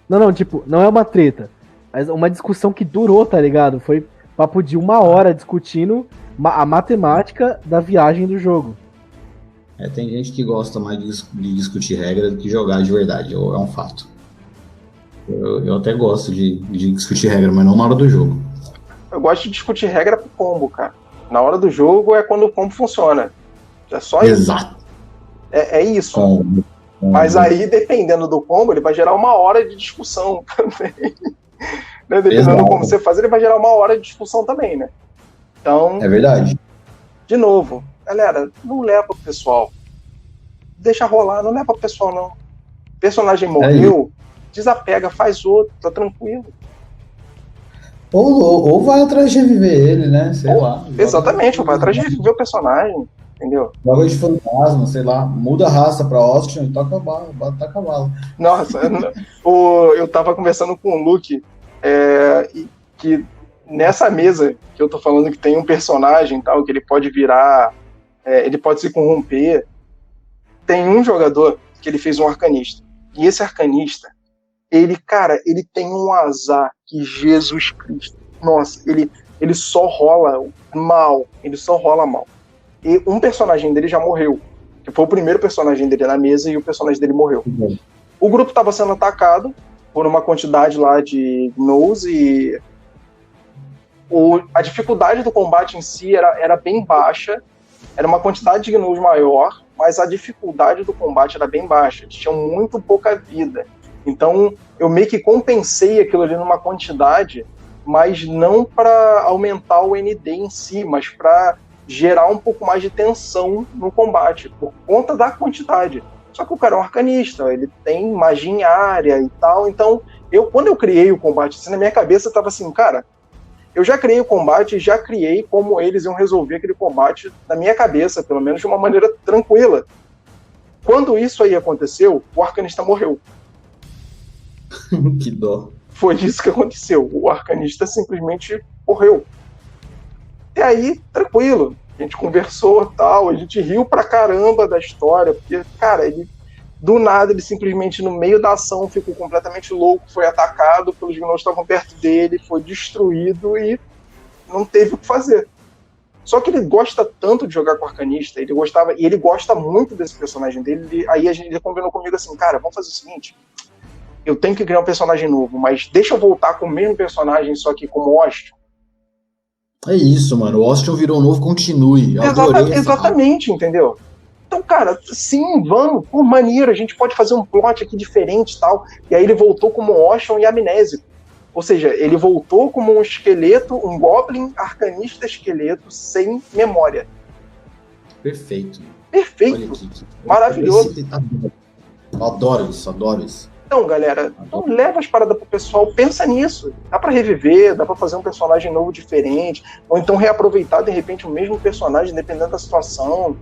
Não, tipo, não é uma treta, mas uma discussão que durou, tá ligado? Foi papo de 1 hora discutindo a matemática da viagem do jogo. Tem gente que gosta mais de discutir regra do que jogar de verdade, é um fato. Eu até gosto de discutir regra, mas não na hora do jogo. Eu gosto de discutir regra pro combo, cara. Na hora do jogo é quando o combo funciona. É só isso. Exato. É isso. Combo. Mas aí, dependendo do combo, ele vai gerar 1 hora de discussão também. Né? Dependendo do como você faz, ele vai gerar 1 hora de discussão também, né? Então... É verdade. De novo, galera, não leva pro pessoal. Deixa rolar, não leva pro pessoal, não. O personagem morreu, desapega, faz outro, tá tranquilo. Ou vai atrás de reviver ele, né? Sei lá. Exatamente, vai atrás de reviver o personagem, entendeu? Joga de fantasma, sei lá, muda a raça pra Austin e toca a cavalo. Nossa, eu tava conversando com o Luke, que nessa mesa que eu tô falando que tem um personagem tal, que ele pode virar, ele pode se corromper, tem um jogador que ele fez um arcanista. E esse arcanista, ele tem um azar que Jesus Cristo. Nossa, ele só rola mal. E um personagem dele já morreu. Que foi o primeiro personagem dele na mesa e o personagem dele morreu. Uhum. O grupo estava sendo atacado por uma quantidade lá de gnolls e a dificuldade do combate em si era bem baixa. Era uma quantidade de gnolls maior, mas a dificuldade do combate era bem baixa. Eles tinham muito pouca vida. Então, eu meio que compensei aquilo ali numa quantidade, mas não para aumentar o ND em si, mas para gerar um pouco mais de tensão no combate, por conta da quantidade. Só que o cara é um arcanista, ele tem magia em área e tal, então, quando eu criei o combate, assim, na minha cabeça estava assim, cara, eu já criei o combate, já criei como eles iam resolver aquele combate, na minha cabeça, pelo menos de uma maneira tranquila. Quando isso aí aconteceu, o arcanista morreu. Que dó. Foi isso que aconteceu. O arcanista simplesmente morreu. E aí, tranquilo. A gente conversou e tal, a gente riu pra caramba da história, porque, cara, do nada, ele simplesmente, no meio da ação, ficou completamente louco, foi atacado pelos gnolls que estavam perto dele, foi destruído e não teve o que fazer. Só que ele gosta tanto de jogar com o arcanista, ele gosta muito desse personagem dele, aí ele combinou comigo assim, cara, vamos fazer o seguinte, eu tenho que criar um personagem novo, mas deixa eu voltar com o mesmo personagem, só que como Austin. É isso, mano. O Austin virou novo, continue. Exatamente, entendeu? Então, cara, sim, vamos, por maneiro, a gente pode fazer um plot aqui diferente e tal. E aí ele voltou como Austin e amnésico. Ou seja, ele voltou como um esqueleto, um goblin arcanista esqueleto sem memória. Perfeito. Maravilhoso. Adoro isso. Então, galera, não leva as paradas pro pessoal, pensa nisso. Dá pra reviver, dá pra fazer um personagem novo diferente, ou então reaproveitar, de repente, o mesmo personagem, dependendo da situação.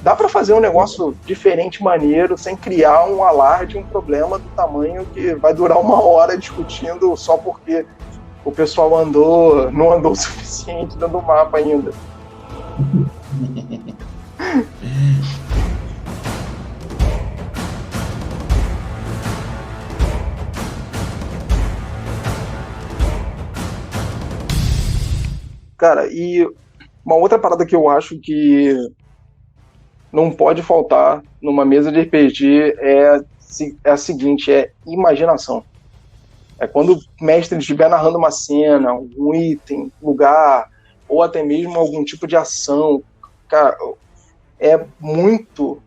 Dá pra fazer um negócio diferente, maneiro, sem criar um alarde, um problema do tamanho que vai durar 1 hora discutindo só porque o pessoal não andou o suficiente dentro do mapa ainda. Cara, e uma outra parada que eu acho que não pode faltar numa mesa de RPG é a seguinte, é imaginação. É quando o mestre estiver narrando uma cena, um item, lugar, ou até mesmo algum tipo de ação. Cara, é muito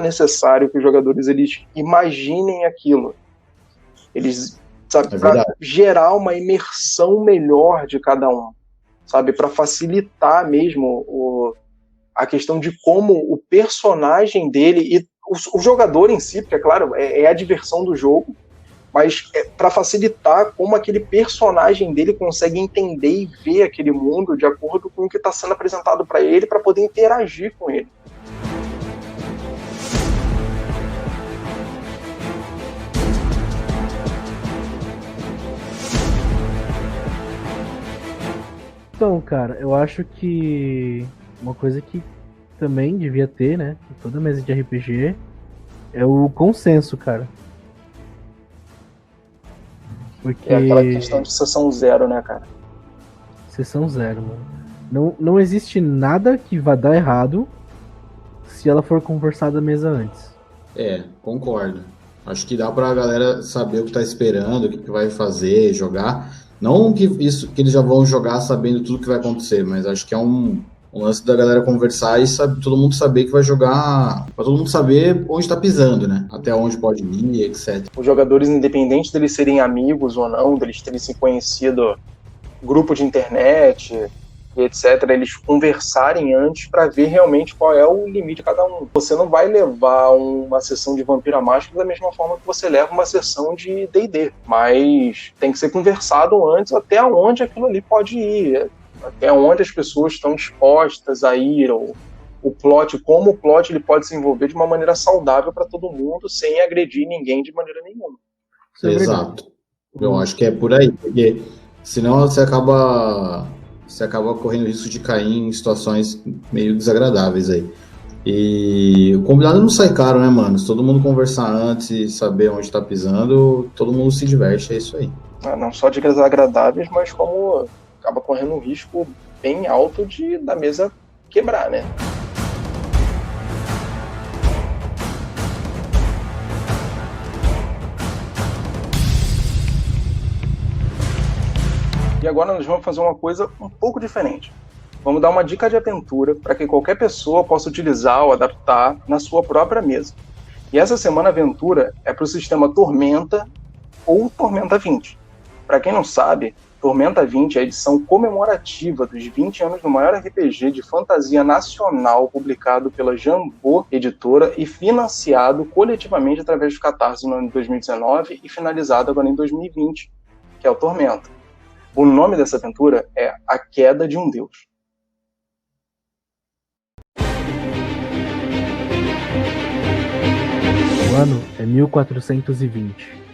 necessário que os jogadores eles imaginem aquilo. Eles, sabe, para gerar uma imersão melhor de cada um, sabe, para facilitar mesmo a questão de como o personagem dele e o jogador em si, porque é claro, é a diversão do jogo, mas para facilitar como aquele personagem dele consegue entender e ver aquele mundo de acordo com o que está sendo apresentado para ele, para poder interagir com ele. Então, cara, eu acho que uma coisa que também devia ter, né, em toda mesa de RPG, é o consenso, cara. Porque... É aquela questão de sessão zero, né, cara? Sessão zero, mano. Não existe nada que vá dar errado se ela for conversada a mesa antes. Concordo. Acho que dá pra galera saber o que tá esperando, o que vai fazer, jogar. Não que eles já vão jogar sabendo tudo que vai acontecer, mas acho que é um lance da galera conversar e todo mundo saber que vai jogar, pra todo mundo saber onde tá pisando, né? Até onde pode ir, etc. Os jogadores, independente deles serem amigos ou não, deles terem se conhecido grupo de internet, etc., eles conversarem antes para ver realmente qual é o limite de cada um. Você não vai levar uma sessão de Vampira Máscara da mesma forma que você leva uma sessão de D&D, mas tem que ser conversado antes até onde aquilo ali pode ir, até onde as pessoas estão dispostas a ir, ou como o plot ele pode se envolver de uma maneira saudável para todo mundo, sem agredir ninguém de maneira nenhuma. Exato. Eu acho que é por aí, porque senão você acaba correndo risco de cair em situações meio desagradáveis aí. E o combinado não sai caro, né, mano? Se todo mundo conversar antes e saber onde tá pisando, todo mundo se diverte, é isso aí. Não só de desagradáveis, mas como acaba correndo um risco bem alto da mesa quebrar, né? E agora nós vamos fazer uma coisa um pouco diferente. Vamos dar uma dica de aventura para que qualquer pessoa possa utilizar ou adaptar na sua própria mesa. E essa semana a aventura é para o sistema Tormenta ou Tormenta 20. Para quem não sabe, Tormenta 20 é a edição comemorativa dos 20 anos do maior RPG de fantasia nacional publicado pela Jambô Editora e financiado coletivamente através do Catarse no ano de 2019 e finalizado agora em 2020, que é o Tormenta. O nome dessa aventura é A Queda de um Deus. O ano é 1420.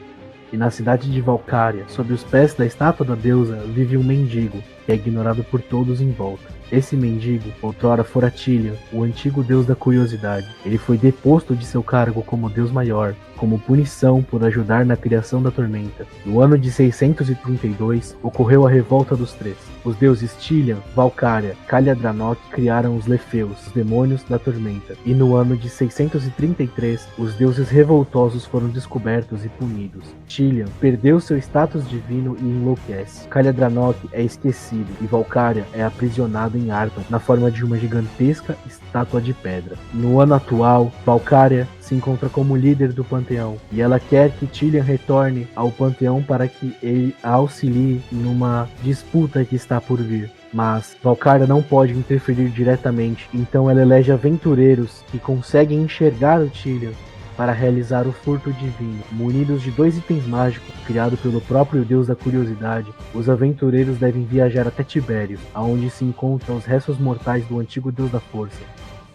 E na cidade de Valcária, sob os pés da estátua da deusa, vive um mendigo, que é ignorado por todos em volta. Esse mendigo, outrora fora Tilian, o antigo deus da curiosidade. Ele foi deposto de seu cargo como deus maior, como punição por ajudar na criação da tormenta. No ano de 632, ocorreu a Revolta dos Três. Os deuses Tilian, Valcária, Calhadranok criaram os Lefeus, os demônios da tormenta. E no ano de 633, os deuses revoltosos foram descobertos e punidos. Tilian perdeu seu status divino e enlouquece. Calhadranok é esquecido e Valcária é aprisionado em Arton, na forma de uma gigantesca estátua de pedra. No ano atual, Valcária se encontra como líder do panteão e ela quer que Tilian retorne ao panteão para que ele a auxilie numa disputa que está por vir. Mas Valcária não pode interferir diretamente, então ela elege aventureiros que conseguem enxergar o Tilian para realizar o furto divino. Munidos de 2 itens mágicos criados pelo próprio deus da curiosidade, os aventureiros devem viajar até Tibério, aonde se encontram os restos mortais do antigo deus da força,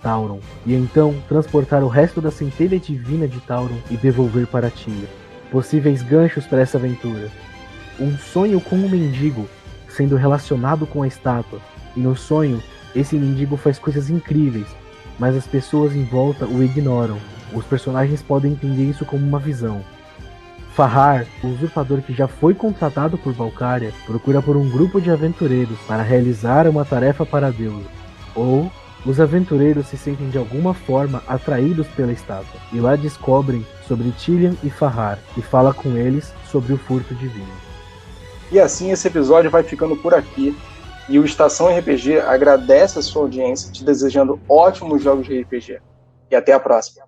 Tauron, e então transportar o resto da centelha divina de Tauron e devolver para Tilian. Possíveis ganchos para essa aventura: um sonho com um mendigo sendo relacionado com a estátua, e no sonho esse mendigo faz coisas incríveis, mas as pessoas em volta o ignoram. Os personagens podem entender isso como uma visão. Fahar, o usurpador que já foi contratado por Valkyria, procura por um grupo de aventureiros para realizar uma tarefa para a deusa. Ou os aventureiros se sentem de alguma forma atraídos pela estátua, e lá descobrem sobre Tilian e Fahar, e fala com eles sobre o furto divino. E assim esse episódio vai ficando por aqui. E o Estação RPG agradece a sua audiência, te desejando ótimos jogos de RPG. E até a próxima.